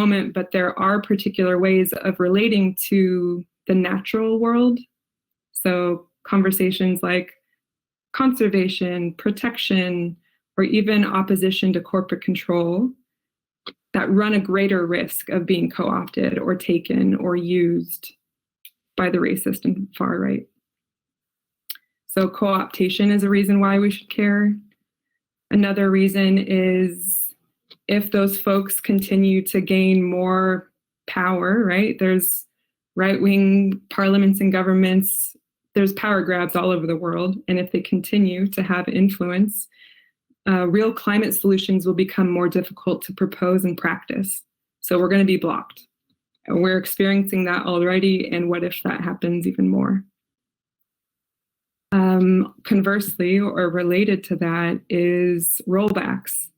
moment, but there are particular ways of relating to the natural world. So conversations like conservation, protection, or even opposition to corporate control that run a greater risk of being co-opted or taken or used by the racist and far right. So co-optation is a reason why we should care. Another reason is if those folks continue to gain more power, right? There's right-wing parliaments and governments, there's power grabs all over the world. And if they continue to have influence, real climate solutions will become more difficult to propose and practice. So we're going to be blocked. We're experiencing that already. And what if that happens even more? Conversely, or related to that, is rollbacks.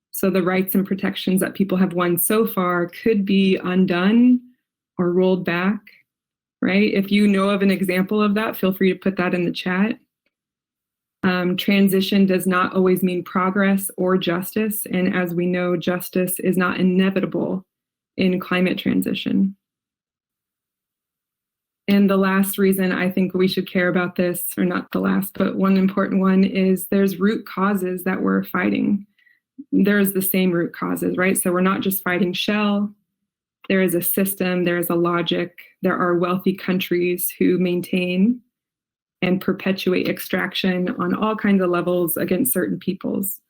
So the rights and protections that people have won so far could be undone or rolled back, right? If you know of an example of that, feel free to put that in the chat. Transition does not always mean progress or justice. And as we know, justice is not inevitable in climate transition. And the last reason I think we should care about this, or not the last, but one important one, is there's root causes that we're fighting. There's the same root causes, right? So we're not just fighting shell. There is a system, there is a logic. There are wealthy countries who maintain and perpetuate extraction on all kinds of levels against certain peoples,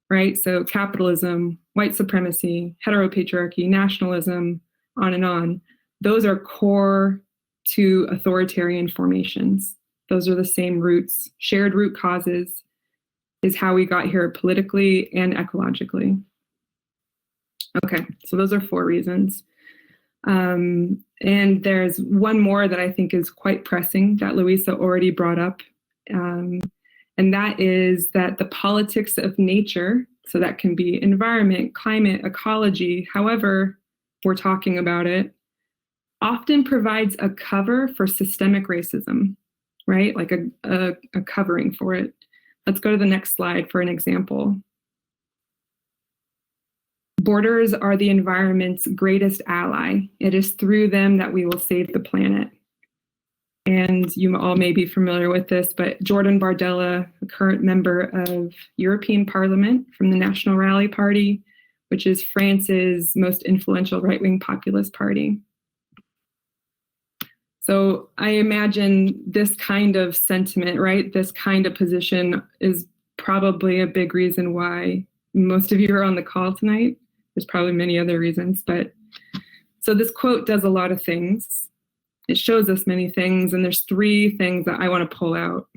right? So capitalism, white supremacy, heteropatriarchy, nationalism, on and on. Those are core to authoritarian formations. Those are the same roots. Shared root causes is how we got here politically and ecologically. Okay, so those are 4 reasons. And there's one more that I think is quite pressing that Louisa already brought up. And that is that the politics of nature, so that can be environment, climate, ecology, however we're talking about it, often provides a cover for systemic racism, right? Like a covering for it. Let's go to the next slide for an example. Borders are the environment's greatest ally. It is through them that we will save the planet. And you all may be familiar with this, but Jordan Bardella, a current member of European Parliament from the National Rally Party, which is France's most influential right-wing populist party. So I imagine this kind of sentiment, right? This kind of position is probably a big reason why most of you are on the call tonight. There's probably many other reasons, but so this quote does a lot of things. It shows us many things, and there's 3 things that I want to pull out,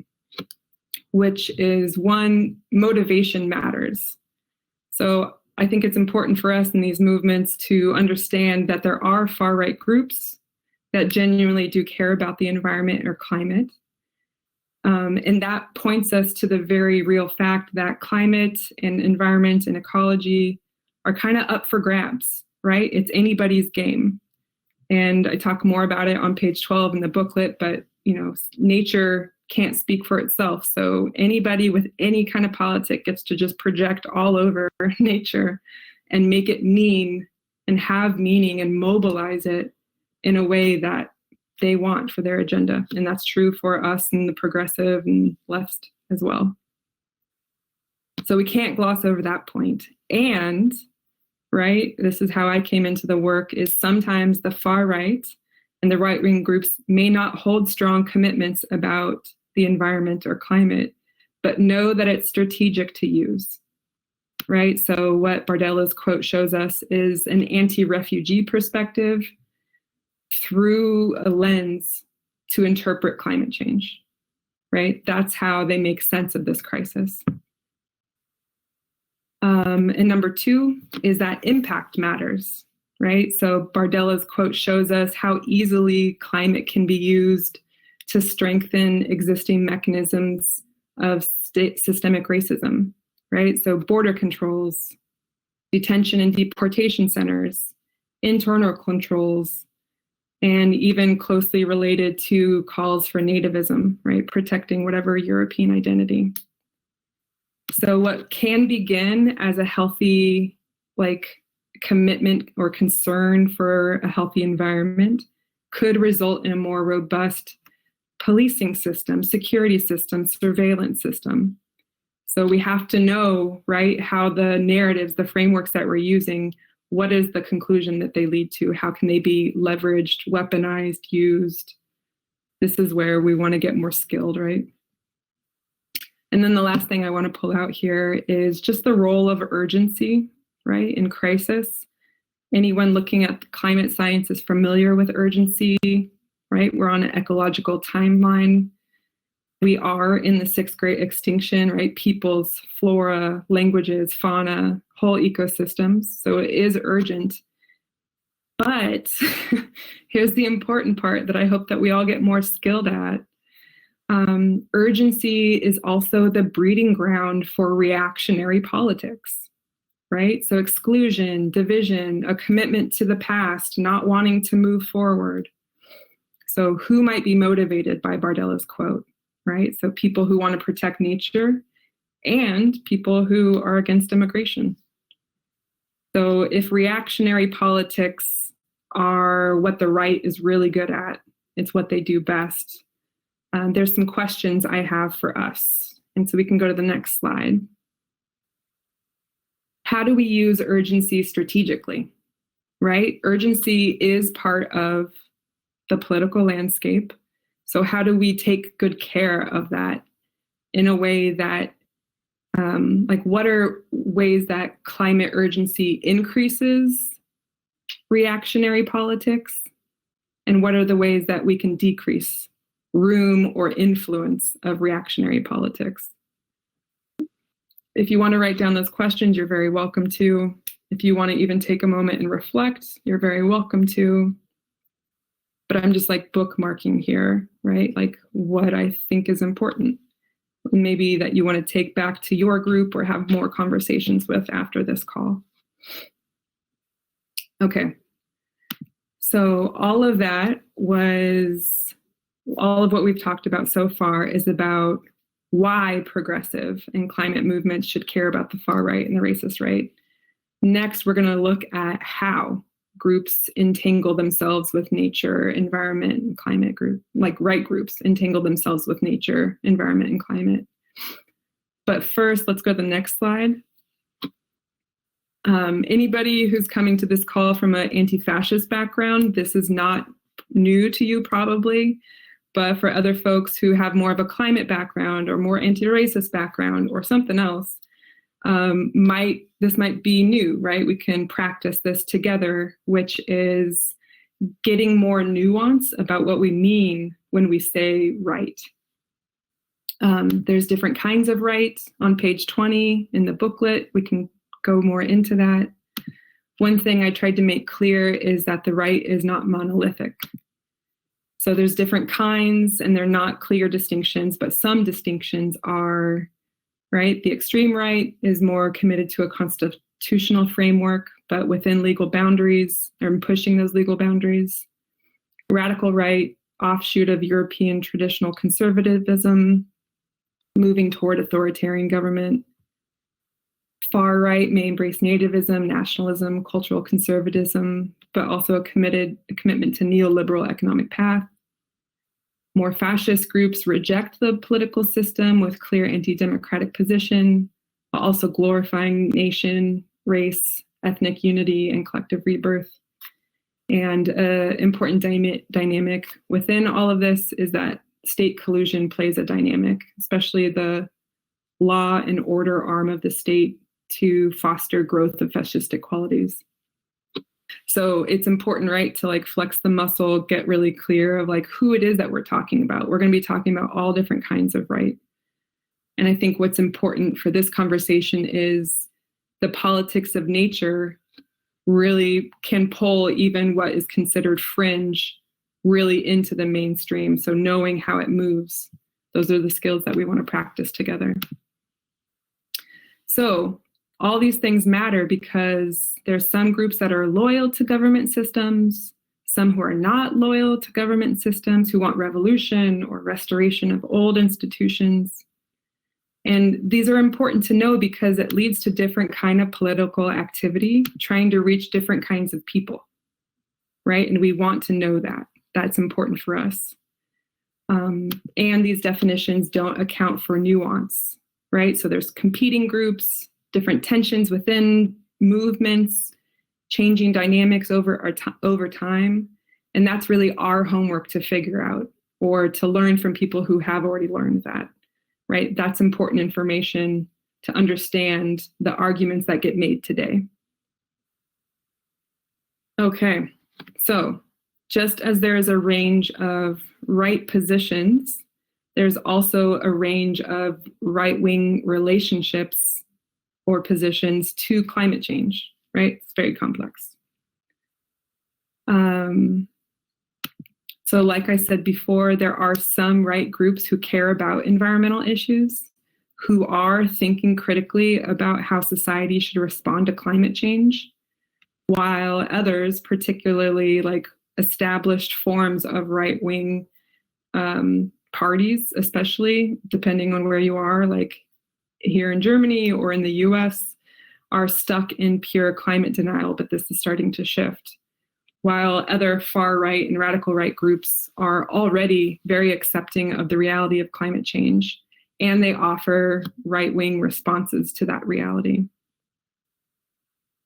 which is 1, motivation matters. So I think it's important for us in these movements to understand that there are far-right groups that genuinely do care about the environment or climate. And that points us to the very real fact that climate and environment and ecology are kind of up for grabs, right? It's anybody's game. And I talk more about it on page 12 in the booklet, but nature can't speak for itself. So anybody with any kind of politic gets to just project all over nature and make it mean and have meaning and mobilize it in a way that they want for their agenda. And that's true for us and the progressive and left as well. So we can't gloss over that point. And, right, this is how I came into the work, is sometimes the far right and the right-wing groups may not hold strong commitments about the environment or climate, but know that it's strategic to use, right? So what Bardella's quote shows us is an anti-refugee perspective through a lens to interpret climate change, right? That's how they make sense of this crisis. And number 2 is that impact matters, right? So Bardella's quote shows us how easily climate can be used to strengthen existing mechanisms of systemic racism, right? So border controls, detention and deportation centers, internal controls, and even closely related to calls for nativism, right? Protecting whatever European identity. So what can begin as a healthy, commitment or concern for a healthy environment could result in a more robust policing system, security system, surveillance system. So we have to know, right, how the narratives, the frameworks that we're using, what is the conclusion that they lead to? How can they be leveraged, weaponized, used? This is where we want to get more skilled, right? And then the last thing I want to pull out here is just the role of urgency, right, in crisis. Anyone looking at climate science is familiar with urgency, right? We're on an ecological timeline. We are in the 6th great extinction, right? Peoples, flora, languages, fauna, whole ecosystems. So it is urgent. But here's the important part that I hope that we all get more skilled at. Urgency is also the breeding ground for reactionary politics, right? So exclusion, division, a commitment to the past, not wanting to move forward. So who might be motivated by Bardella's quote, right? So people who want to protect nature and people who are against immigration. So if reactionary politics are what the right is really good at, it's what they do best, there's some questions I have for us. And so we can go to the next slide. How do we use urgency strategically, right? Urgency is part of the political landscape. So how do we take good care of that in a way that, like, what are ways that climate urgency increases reactionary politics? And what are the ways that we can decrease room or influence of reactionary politics? If you want to write down those questions, you're very welcome to. If you want to even take a moment and reflect, you're very welcome to. But I'm just like bookmarking here, right? Like what I think is important. Maybe that you want to take back to your group or have more conversations with after this call. Okay. So all of what we've talked about so far is about why progressive and climate movements should care about the far right and the racist right. Next, we're going to look at how groups entangle themselves with nature, environment, and climate group, like right groups entangle themselves with nature, environment, and climate. But first, let's go to the next slide. Anybody who's coming to this call from an anti-fascist background, this is not new to you probably, but for other folks who have more of a climate background or more anti-racist background or something else, this might be new, right? We can practice this together, which is getting more nuance about what we mean when we say right. There's different kinds of right on page 20 in the booklet. We can go more into that. One thing I tried to make clear is that the right is not monolithic. So there's different kinds and they're not clear distinctions, but some distinctions are, right? The extreme right is more committed to a constitutional framework, but within legal boundaries, or pushing those legal boundaries. Radical right, offshoot of European traditional conservatism, moving toward authoritarian government. Far right may embrace nativism, nationalism, cultural conservatism, but also a commitment to neoliberal economic path. More fascist groups reject the political system with clear anti-democratic position, while also glorifying nation, race, ethnic unity, and collective rebirth. And an important dynamic within all of this is that state collusion plays a dynamic, especially the law and order arm of the state to foster growth of fascistic qualities. So it's important, right, to like flex the muscle, get really clear of like who it is that we're talking about. We're going to be talking about all different kinds of right. And I think what's important for this conversation is the politics of nature really can pull even what is considered fringe really into the mainstream. So knowing how it moves, those are the skills that we want to practice together. So all these things matter because there's some groups that are loyal to government systems, some who are not loyal to government systems, who want revolution or restoration of old institutions. And these are important to know because it leads to different kind of political activity, trying to reach different kinds of people, right? And we want to know that. That's important for us. And these definitions don't account for nuance, right? So there's competing groups, different tensions within movements, changing dynamics over time. And that's really our homework to figure out or to learn from people who have already learned that, right? That's important information to understand the arguments that get made today. Okay, so just as there is a range of right positions, there's also a range of right-wing relationships or positions to climate change, right? It's very complex. So like I said before, there are some right groups who care about environmental issues, who are thinking critically about how society should respond to climate change, while others, particularly like established forms of right-wing parties, especially depending on where you are, like here in Germany or in the US, are stuck in pure climate denial, but this is starting to shift. While other far right and radical right groups are already very accepting of the reality of climate change, and they offer right-wing responses to that reality.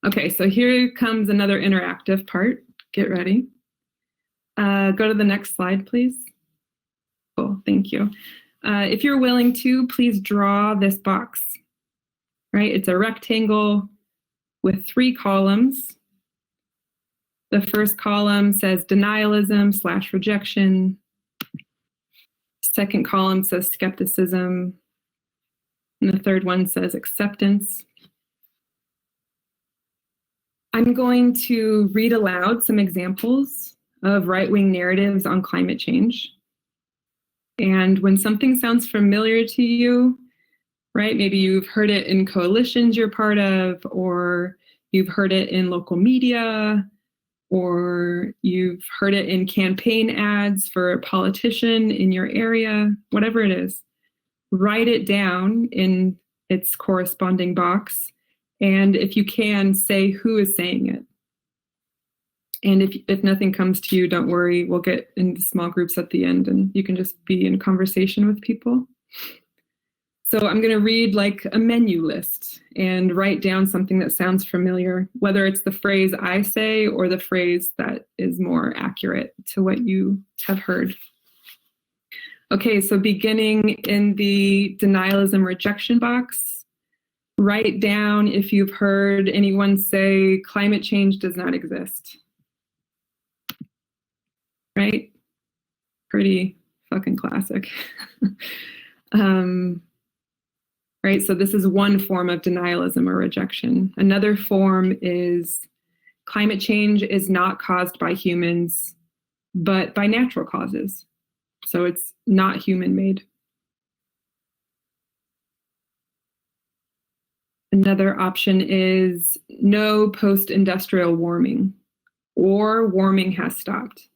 Okay, so here comes another interactive part. Get ready. Go to the next slide, please. Cool, thank you. If you're willing to, please draw this box, right? It's a rectangle with 3 columns. The first column says denialism/rejection. Second column says skepticism. And the third one says acceptance. I'm going to read aloud some examples of right-wing narratives on climate change. And when something sounds familiar to you, right, maybe you've heard it in coalitions you're part of, or you've heard it in local media, or you've heard it in campaign ads for a politician in your area, whatever it is, write it down in its corresponding box. And if you can, say who is saying it. And if nothing comes to you, don't worry, we'll get into small groups at the end and you can just be in conversation with people. So I'm going to read like a menu list and write down something that sounds familiar, whether it's the phrase I say or the phrase that is more accurate to what you have heard. Okay, so beginning in the denialism rejection box, write down if you've heard anyone say climate change does not exist. Right? Pretty fucking classic. Right, so this is one form of denialism or rejection. Another form is climate change is not caused by humans, but by natural causes. So it's not human-made. Another option is no post-industrial warming, or warming has stopped.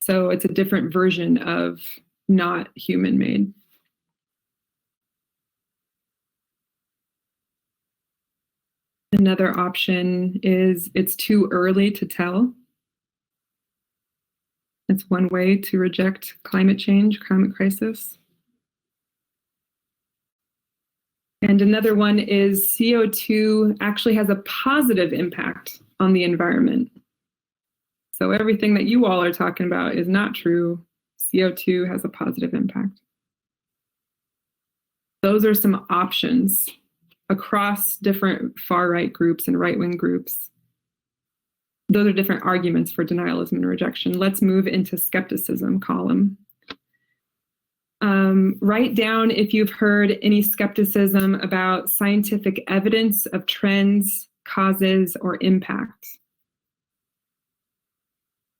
So it's a different version of not human-made. Another option is it's too early to tell. That's one way to reject climate change, climate crisis. And another one is CO2 actually has a positive impact on the environment. So everything that you all are talking about is not true. CO2 has a positive impact. Those are some options across different far-right groups and right-wing groups. Those are different arguments for denialism and rejection. Let's move into skepticism column. Write down if you've heard any skepticism about scientific evidence of trends, causes, or impacts.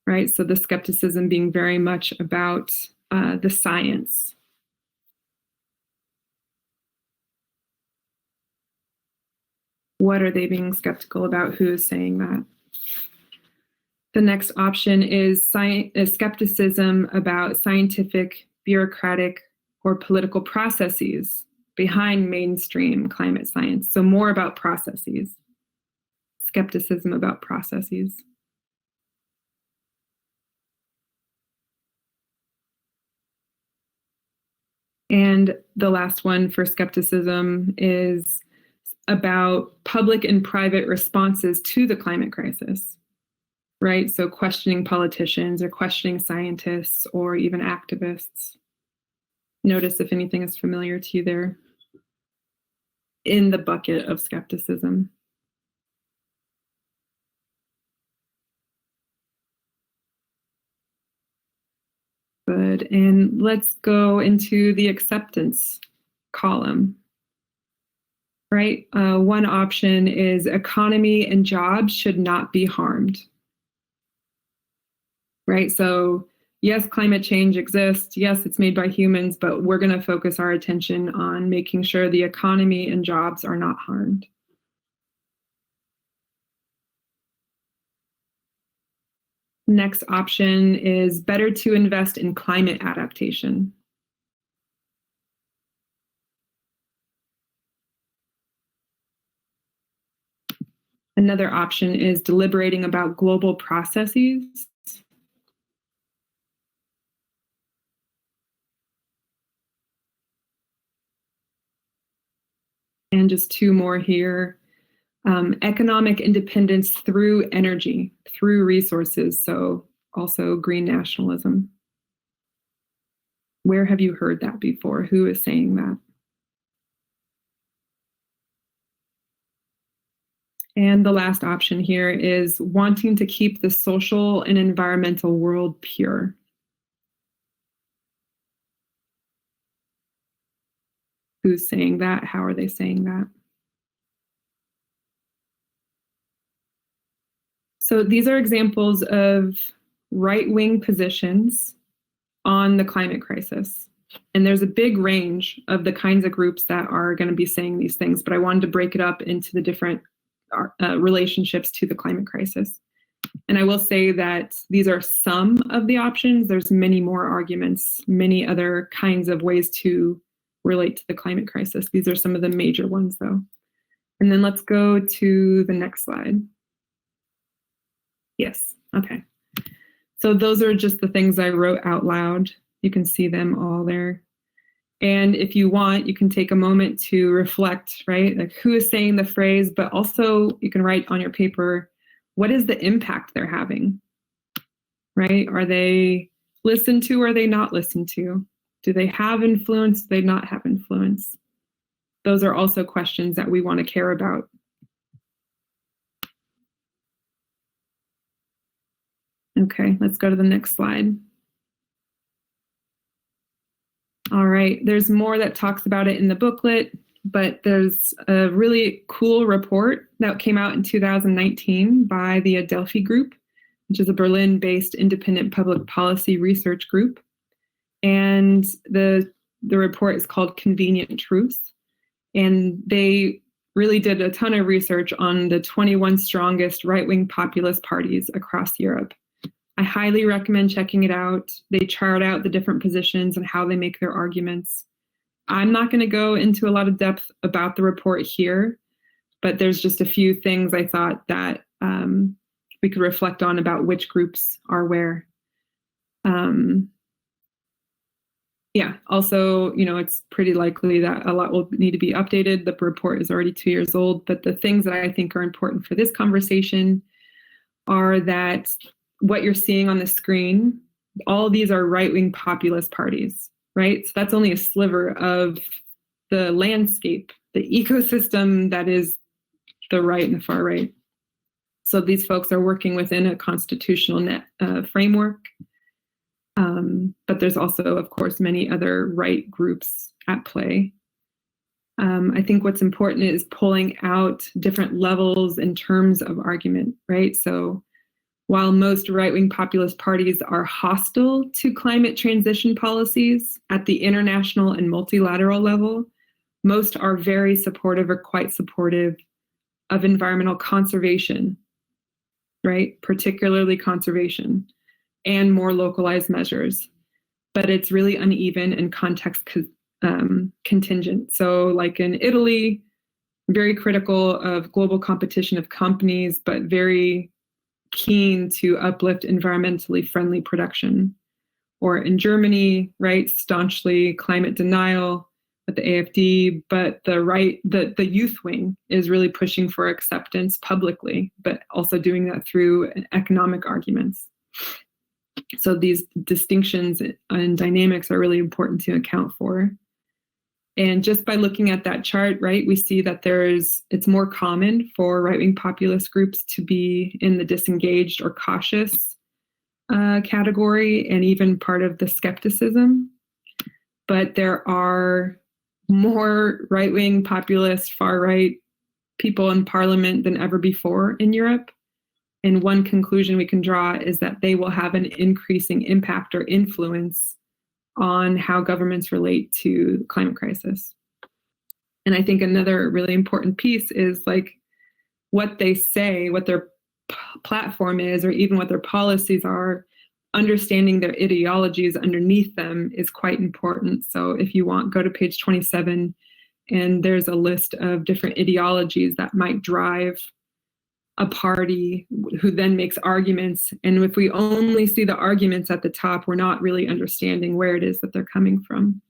Right, so the skepticism being very much about the science. What are they being skeptical about? Who is saying that? The next option is skepticism about scientific, bureaucratic, or political processes behind mainstream climate science. So more about processes, skepticism about processes. And the last one for skepticism is about public and private responses to the climate crisis, right? So questioning politicians or questioning scientists or even activists. Notice if anything is familiar to you there in the bucket of skepticism. Good, and let's go into the acceptance column, right? One option is economy and jobs should not be harmed, right? So yes, climate change exists. Yes, it's made by humans, but we're going to focus our attention on making sure the economy and jobs are not harmed. Next option is better to invest in climate adaptation. Another option is deliberating about global processes. And just two more here. Economic independence through energy, through resources, so also green nationalism. Where have you heard that before? Who is saying that? And the last option here is wanting to keep the social and environmental world pure. Who's saying that? How are they saying that? So these are examples of right-wing positions on the climate crisis. And there's a big range of the kinds of groups that are going to be saying these things, but I wanted to break it up into the different relationships to the climate crisis. And I will say that these are some of the options. There's many more arguments, many other kinds of ways to relate to the climate crisis. These are some of the major ones, though. And then let's go to the next slide. Yes, okay. So those are just the things I wrote out loud. You can see them all there. And if you want, you can take a moment to reflect, right? Like who is saying the phrase, but also you can write on your paper, what is the impact they're having, right? Are they listened to or are they not listened to? Do they have influence? Do they not have influence? Those are also questions that we want to care about. Okay, let's go to the next slide. All right, there's more that talks about it in the booklet, but there's a really cool report that came out in 2019 by the Adelphi Group, which is a Berlin-based independent public policy research group. And the report is called Convenient Truth. And they really did a ton of research on the 21 strongest right-wing populist parties across Europe. I highly recommend checking it out. They chart out the different positions and how they make their arguments. I'm not going to go into a lot of depth about the report here, but there's just a few things I thought that we could reflect on about which groups are where. Yeah, also, you know, it's pretty likely that a lot will need to be updated. The report is already 2 years old, but the things that I think are important for this conversation are that what you're seeing on the screen, all of these are right-wing populist parties, right? So that's only a sliver of the landscape, the ecosystem that is the right and the far right. So these folks are working within a constitutional framework, but there's also, of course, many other right groups at play. I think what's important is pulling out different levels in terms of argument, right? So while most right-wing populist parties are hostile to climate transition policies at the international and multilateral level, most are very supportive or quite supportive of environmental conservation, right? Particularly conservation and more localized measures. But it's really uneven and context contingent. So like in Italy, very critical of global competition of companies, but very keen to uplift environmentally friendly production. Or in Germany, right, staunchly climate denial with the AfD, but the youth wing is really pushing for acceptance publicly, but also doing that through economic arguments. So these distinctions and dynamics are really important to account for. And just by looking at that chart, right, we see that it's more common for right-wing populist groups to be in the disengaged or cautious category, and even part of the skepticism. But there are more right-wing populist, far-right people in parliament than ever before in Europe. And one conclusion we can draw is that they will have an increasing impact or influence on how governments relate to the climate crisis. And I think another really important piece is like what they say, what their platform is, or even what their policies are. Understanding their ideologies underneath them is quite important. So if you want, go to page 27, and there's a list of different ideologies that might drive a party who then makes arguments. And if we only see the arguments at the top, we're not really understanding where it is that they're coming from.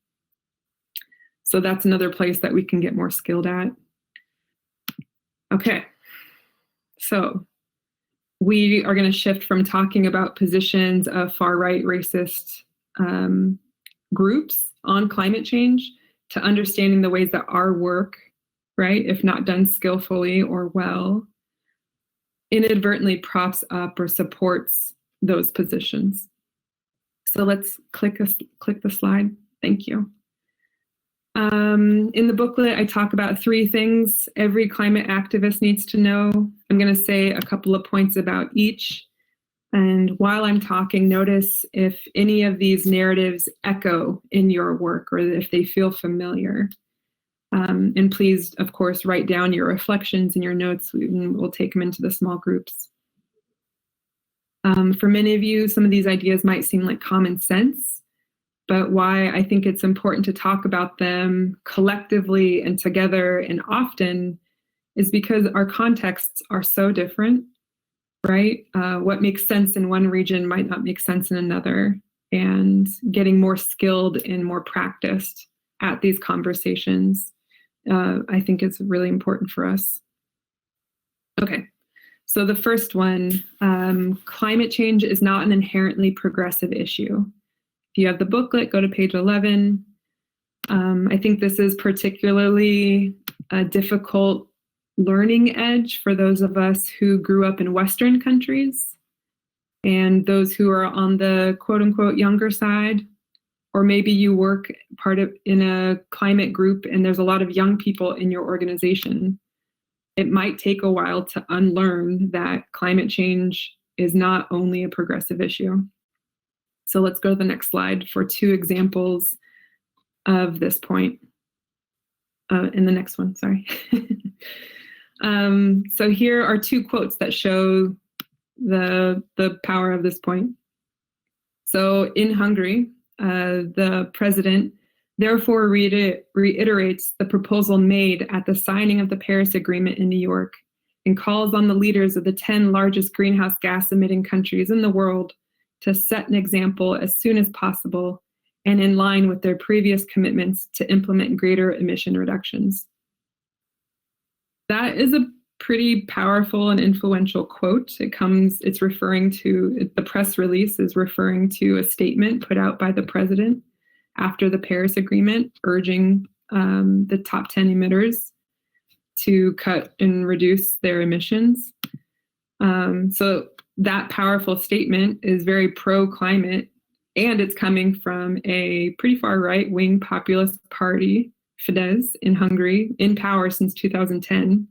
So that's another place that we can get more skilled at. Okay, so we are going to shift from talking about positions of far-right racist groups on climate change to understanding the ways that our work, right, if not done skillfully or well, inadvertently props up or supports those positions. So let's click the slide. Thank you. In the booklet, I talk about 3 things every climate activist needs to know. I'm going to say a couple of points about each. And while I'm talking, notice if any of these narratives echo in your work or if they feel familiar. And please, of course, write down your reflections and your notes. We'll take them into the small groups. For many of you, some of these ideas might seem like common sense, but why I think it's important to talk about them collectively and together and often is because our contexts are so different, right? What makes sense in one region might not make sense in another, and getting more skilled and more practiced at these conversations, I think is really important for us. Okay, so the first one, climate change is not an inherently progressive issue. If you have the booklet, go to page 11. I think this is particularly a difficult learning edge for those of us who grew up in Western countries and those who are on the quote unquote younger side, or maybe you work in a climate group and there's a lot of young people in your organization. It might take a while to unlearn that climate change is not only a progressive issue. So let's go to the next slide for 2 examples of this point. In the next one, sorry. So here are 2 quotes that show the power of this point. So in Hungary, the president therefore reiterates the proposal made at the signing of the Paris Agreement in New York and calls on the leaders of the 10 largest greenhouse gas emitting countries in the world to set an example as soon as possible and in line with their previous commitments to implement greater emission reductions. That is a pretty powerful and influential quote. It's referring to, the press release is referring to a statement put out by the president after the Paris Agreement, urging the top 10 emitters to cut and reduce their emissions. So that powerful statement is very pro-climate, and it's coming from a pretty far right-wing populist party, Fidesz, in Hungary, in power since 2010.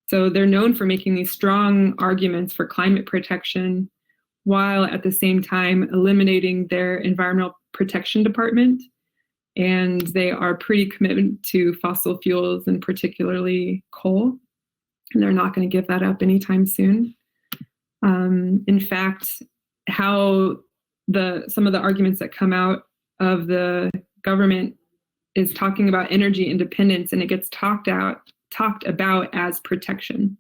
So they're known for making these strong arguments for climate protection, while at the same time eliminating their environmental protection department. And they are pretty committed to fossil fuels and particularly coal. And they're not going to give that up anytime soon. In fact, how some of the arguments that come out of the government is talking about energy independence, and it gets talked about as protection,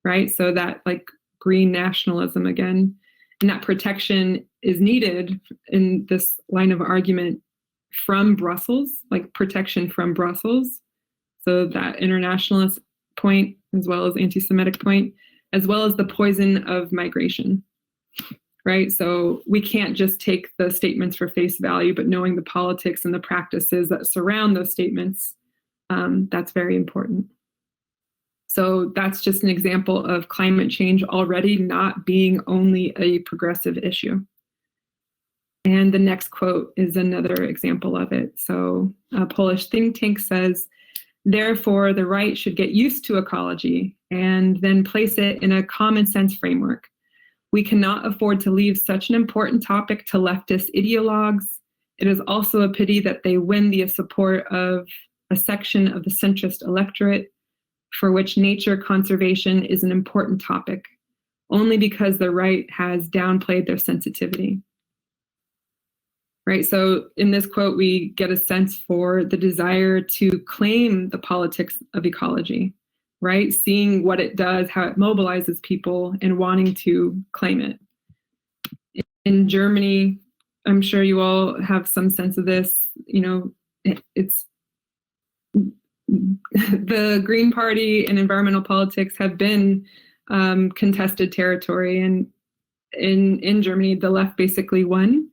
right? So that like green nationalism again, and that protection is needed in this line of argument from Brussels, like protection from Brussels. So that internationalist point, as well as anti-Semitic point, as well as the poison of migration, right? So we can't just take the statements for face value, but knowing the politics and the practices that surround those statements, that's very important. So that's just an example of climate change already not being only a progressive issue. And the next quote is another example of it. So a Polish think tank says, therefore, the right should get used to ecology and then place it in a common sense framework. We cannot afford to leave such an important topic to leftist ideologues. It is also a pity that they win the support of a section of the centrist electorate for which nature conservation is an important topic, only because the right has downplayed their sensitivity. Right, so in this quote, we get a sense for the desire to claim the politics of ecology, right? Seeing what it does, how it mobilizes people, and wanting to claim it. In Germany, I'm sure you all have some sense of this, you know, it's the Green Party and environmental politics have been contested territory, and in Germany, the left basically won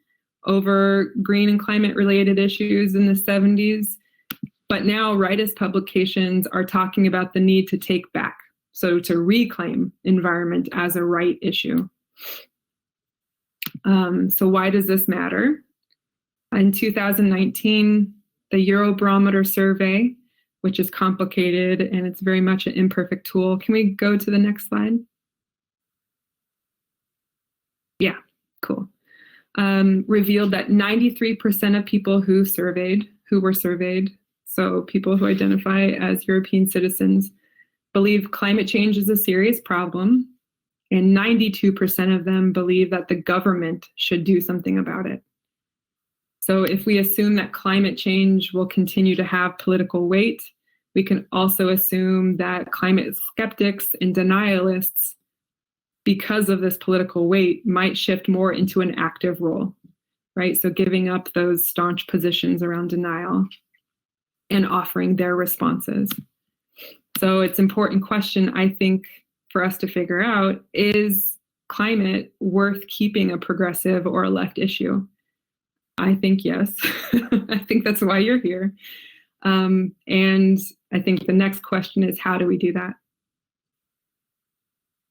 over green and climate related issues in the 70s. But now rightist publications are talking about the need to take back, so to reclaim environment as a right issue. So why does this matter? In 2019, the Eurobarometer survey, which is complicated and it's very much an imperfect tool. Can we go to the next slide? Yeah, cool. Revealed that 93% of people who were surveyed, so people who identify as European citizens, believe climate change is a serious problem, and 92% of them believe that the government should do something about it. So if we assume that climate change will continue to have political weight, we can also assume that climate skeptics and denialists, because of this political weight, might shift more into an active role, right? So giving up those staunch positions around denial and offering their responses. So it's an important question, I think, for us to figure out, is climate worth keeping a progressive or a left issue? I think yes. I think that's why you're here. And I think the next question is, how do we do that?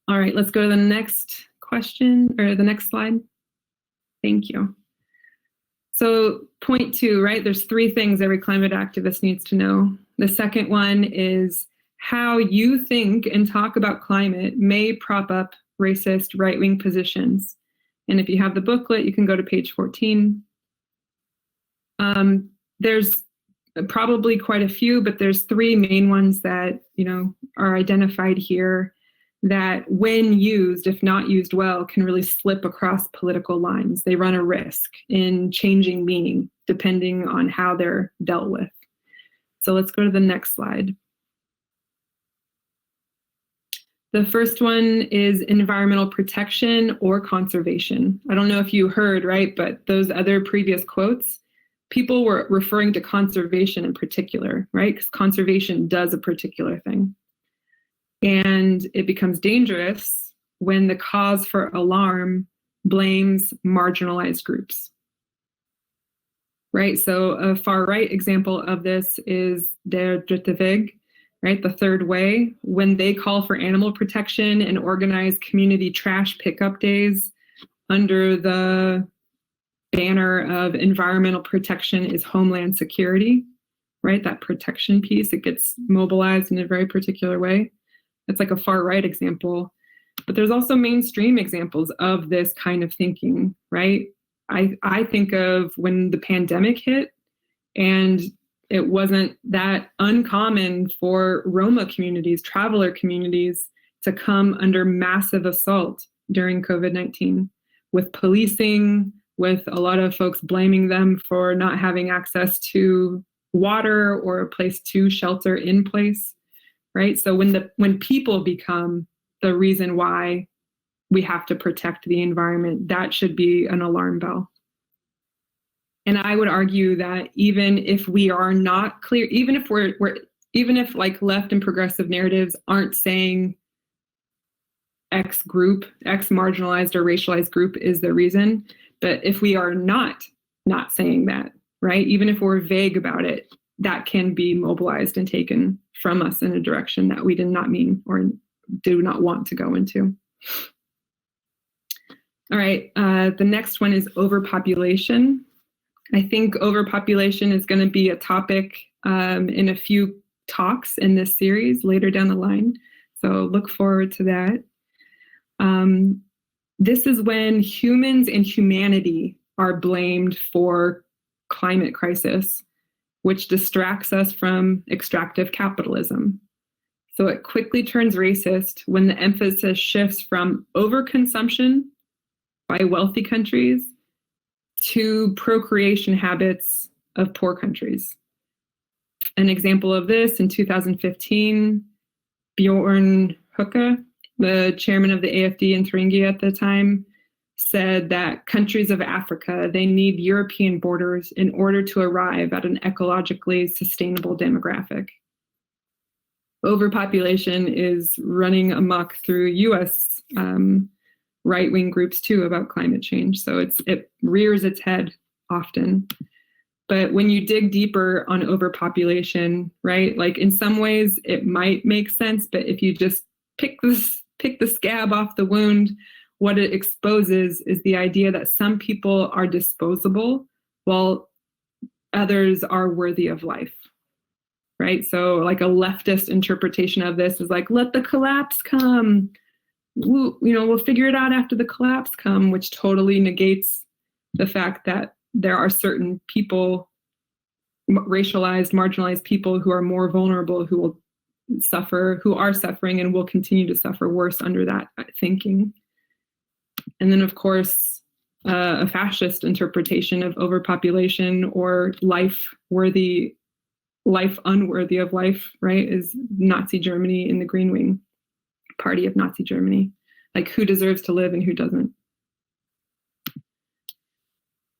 All right, let's go to the next question, or the next slide. Thank you. So point 2, right? There's 3 things every climate activist needs to know. The second one is how you think and talk about climate may prop up racist right-wing positions. And if you have the booklet, you can go to page 14. There's probably quite a few, but there's 3 main ones that, you know, are identified here that when used, if not used well, can really slip across political lines. They run a risk in changing meaning depending on how they're dealt with. So let's go to the next slide. The first one is environmental protection or conservation. I don't know if you heard, right, but those other previous quotes, people were referring to conservation in particular, right? Because conservation does a particular thing. And it becomes dangerous when the cause for alarm blames marginalized groups, right? So a far right example of this is Der Dritte Weg, right? The third way, when they call for animal protection and organize community trash pickup days under the banner of environmental protection is homeland security, right? That protection piece, it gets mobilized in a very particular way. It's like a far right example, but there's also mainstream examples of this kind of thinking, right? I think of when the pandemic hit, and it wasn't that uncommon for Roma communities, traveler communities, to come under massive assault during COVID-19, with policing, with a lot of folks blaming them for not having access to water or a place to shelter in place, right? So when people become the reason why we have to protect the environment, that should be an alarm bell. And I would argue that even if we are not clear, even if like left and progressive narratives aren't saying X group, X marginalized or racialized group is the reason, but if we are not saying that, right? Even if we're vague about it, that can be mobilized and taken from us in a direction that we did not mean or do not want to go into. All right, the next one is overpopulation. I think overpopulation is going to be a topic in a few talks in this series later down the line. So look forward to that. This is when humans and humanity are blamed for climate crisis, which distracts us from extractive capitalism. So it quickly turns racist when the emphasis shifts from overconsumption by wealthy countries to procreation habits of poor countries. An example of this, in 2015, Bjorn Höcke, the chairman of the AFD in Thuringia at the time, said that countries of Africa, they need European borders in order to arrive at an ecologically sustainable demographic. Overpopulation is running amok through US right-wing groups too about climate change. So it rears its head often. But when you dig deeper on overpopulation, right, like in some ways it might make sense, but if you just pick the scab off the wound, what it exposes is the idea that some people are disposable while others are worthy of life, right? So like a leftist interpretation of this is like, let the collapse come. We'll figure it out after the collapse come, which totally negates the fact that there are certain people, racialized, marginalized people who are more vulnerable, who will suffer, who are suffering and will continue to suffer worse under that thinking. And then, of course, a fascist interpretation of overpopulation or life unworthy of life, right, is Nazi Germany in the Green Wing party of Nazi Germany. Like, who deserves to live and who doesn't?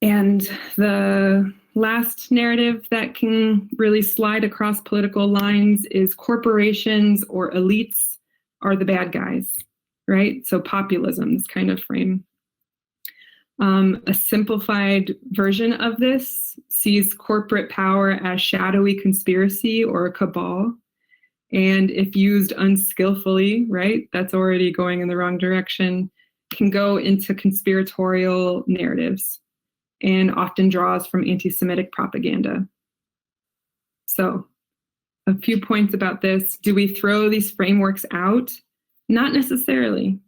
And the last narrative that can really slide across political lines is corporations or elites are the bad guys, right? So populism, this kind of frame. A simplified version of this sees corporate power as shadowy conspiracy or a cabal. And if used unskillfully, right, that's already going in the wrong direction, can go into conspiratorial narratives and often draws from anti-Semitic propaganda. So a few points about this. Do we throw these frameworks out? Not necessarily.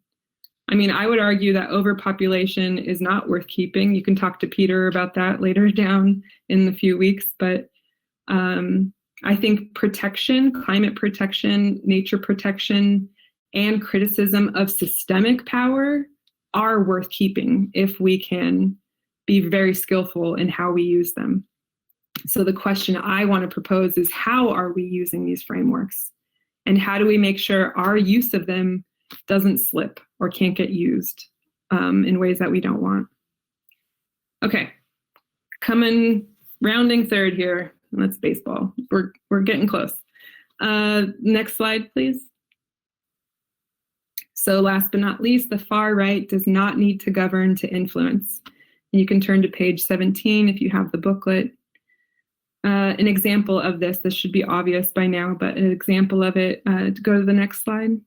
I mean, I would argue that overpopulation is not worth keeping. You can talk to Peter about that later down in the few weeks, but I think protection, climate protection, nature protection, and criticism of systemic power are worth keeping if we can be very skillful in how we use them. So the question I want to propose is, how are we using these frameworks? And how do we make sure our use of them doesn't slip or can't get used in ways that we don't want? Okay, rounding third here. That's baseball. We're getting close. Next slide, please. So last but not least, the far right does not need to govern to influence. You can turn to page 17 if you have the booklet. An example of this should be obvious by now, but an example of it, to go to the next slide.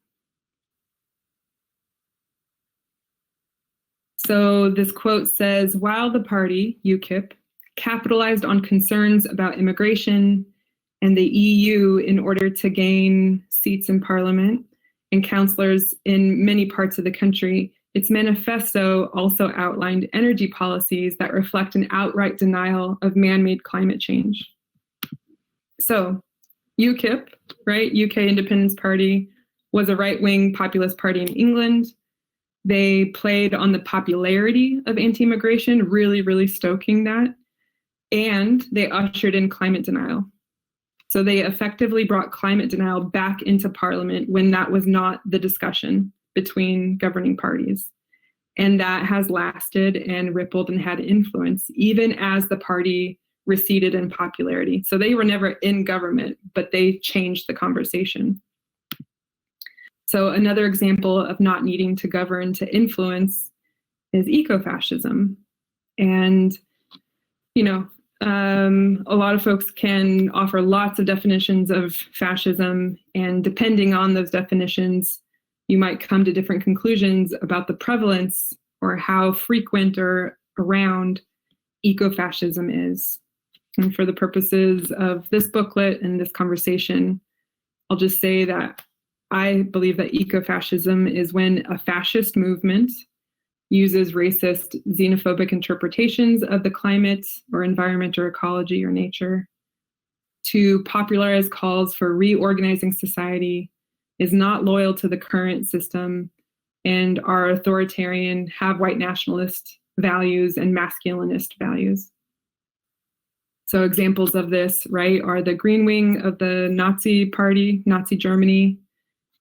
So this quote says, while the party, UKIP, capitalized on concerns about immigration and the EU in order to gain seats in parliament and councillors in many parts of the country, its manifesto also outlined energy policies that reflect an outright denial of man-made climate change. So UKIP, right, UK Independence Party, was a right-wing populist party in England. They played on the popularity of anti-immigration, really, really stoking that. And they ushered in climate denial. So they effectively brought climate denial back into parliament when that was not the discussion between governing parties. And that has lasted and rippled and had influence, even as the party receded in popularity. So they were never in government, but they changed the conversation. So another example of not needing to govern to influence is ecofascism. And, you know, a lot of folks can offer lots of definitions of fascism, and depending on those definitions, you might come to different conclusions about the prevalence or how frequent or around ecofascism is. And for the purposes of this booklet and this conversation, I'll just say that I believe that ecofascism is when a fascist movement uses racist, xenophobic interpretations of the climate or environment or ecology or nature to popularize calls for reorganizing society, is not loyal to the current system, and are authoritarian, have white nationalist values and masculinist values. So examples of this, right, are the Green Wing of the Nazi Party, Nazi Germany,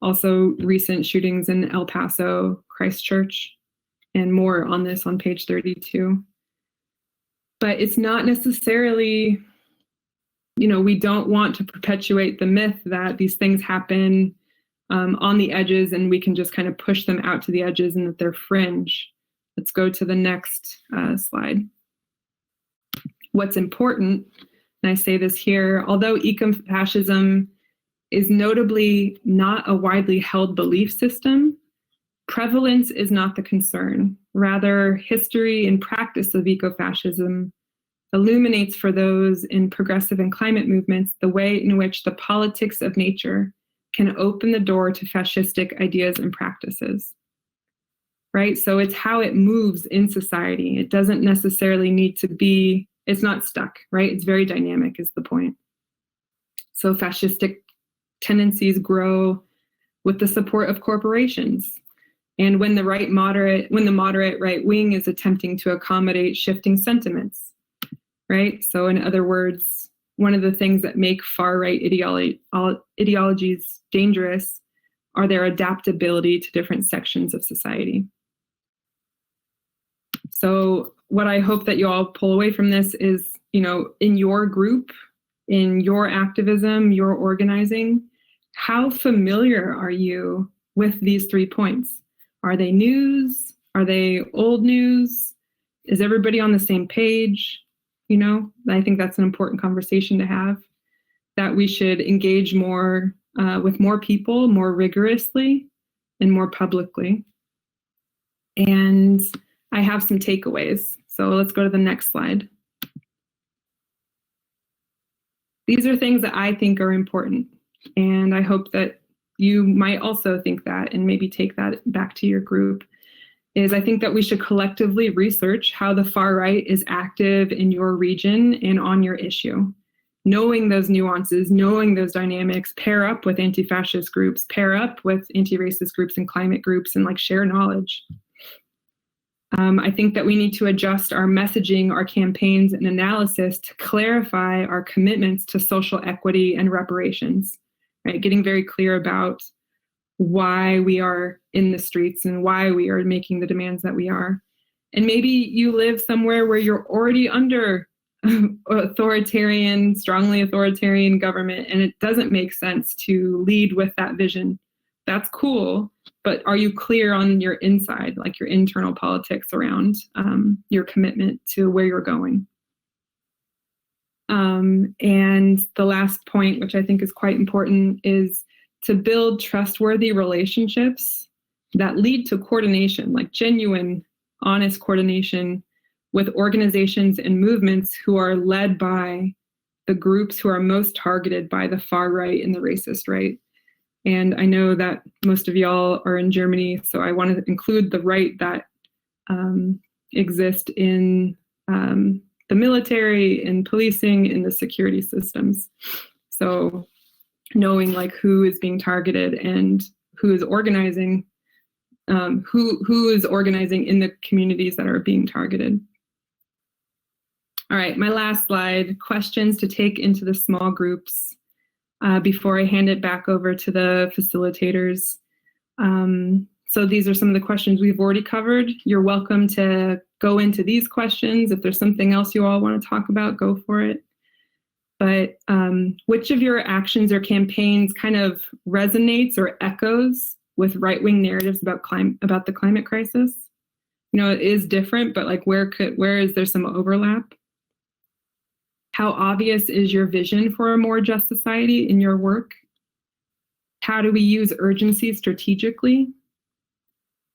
also recent shootings in El Paso, Christchurch, and more on this on page 32. But it's not necessarily, you know, we don't want to perpetuate the myth that these things happen on the edges and we can just kind of push them out to the edges and that they're fringe. Let's go to the next slide. What's important, and I say this here, although ecofascism is notably not a widely held belief system, prevalence is not the concern. Rather, history and practice of ecofascism illuminates for those in progressive and climate movements the way in which the politics of nature can open the door to fascistic ideas and practices, right? So it's how it moves in society. It doesn't necessarily need to be, it's not stuck, right? It's very dynamic is the point. So fascistic tendencies grow with the support of corporations. And when the moderate right wing is attempting to accommodate shifting sentiments, right? So in other words, one of the things that make far-right ideologies dangerous are their adaptability to different sections of society. So what I hope that you all pull away from this is, you know, in your group, in your activism, your organizing, how familiar are you with these 3 points? Are they news? Are they old news? Is everybody on the same page? You know, I think that's an important conversation to have, that we should engage more with more people, more rigorously, and more publicly. And I have some takeaways. So let's go to the next slide. These are things that I think are important. And I hope that you might also think that and maybe take that back to your group. Is I think that we should collectively research how the far right is active in your region and on your issue. Knowing those nuances, knowing those dynamics, pair up with anti-fascist groups, pair up with anti-racist groups and climate groups, and like share knowledge. I think that we need to adjust our messaging, our campaigns, and analysis to clarify our commitments to social equity and reparations, right? Getting very clear about why we are in the streets and why we are making the demands that we are. And maybe you live somewhere where you're already under authoritarian, strongly authoritarian government, and it doesn't make sense to lead with that vision. That's cool, but are you clear on your inside, like your internal politics around your commitment to where you're going? And the last point, which I think is quite important, is to build trustworthy relationships that lead to coordination, like genuine, honest coordination with organizations and movements who are led by the groups who are most targeted by the far right and the racist right. And I know that most of y'all are in Germany, so I want to include the right that exist in the military, in policing, in the security systems. So knowing like who is being targeted and who is organizing, who is organizing in the communities that are being targeted. All right, my last slide, questions to take into the small groups. before I hand it back over to the facilitators. So these are some of the questions we've already covered. You're welcome to go into these questions. If there's something else you all want to talk about, go for it. But which of your actions or campaigns kind of resonates or echoes with right-wing narratives about the climate crisis? You know, it is different, but like where is there some overlap? How obvious is your vision for a more just society in your work? How do we use urgency strategically?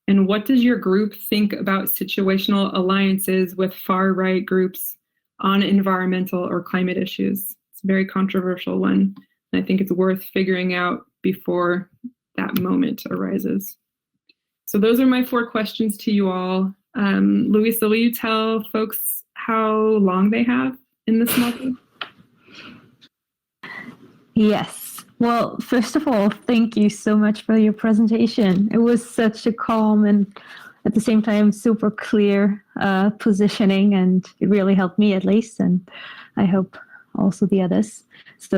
And what does your group think about situational alliances with far-right groups on environmental or climate issues? It's a very controversial one. And I think it's worth figuring out before that moment arises. So those are my 4 questions to you all. Louisa, will you tell folks how long they have in this model? Yes. Well, first of all, thank you so much for your presentation. It was such a calm and at the same time super clear positioning, and it really helped me at least, and I hope also the others. So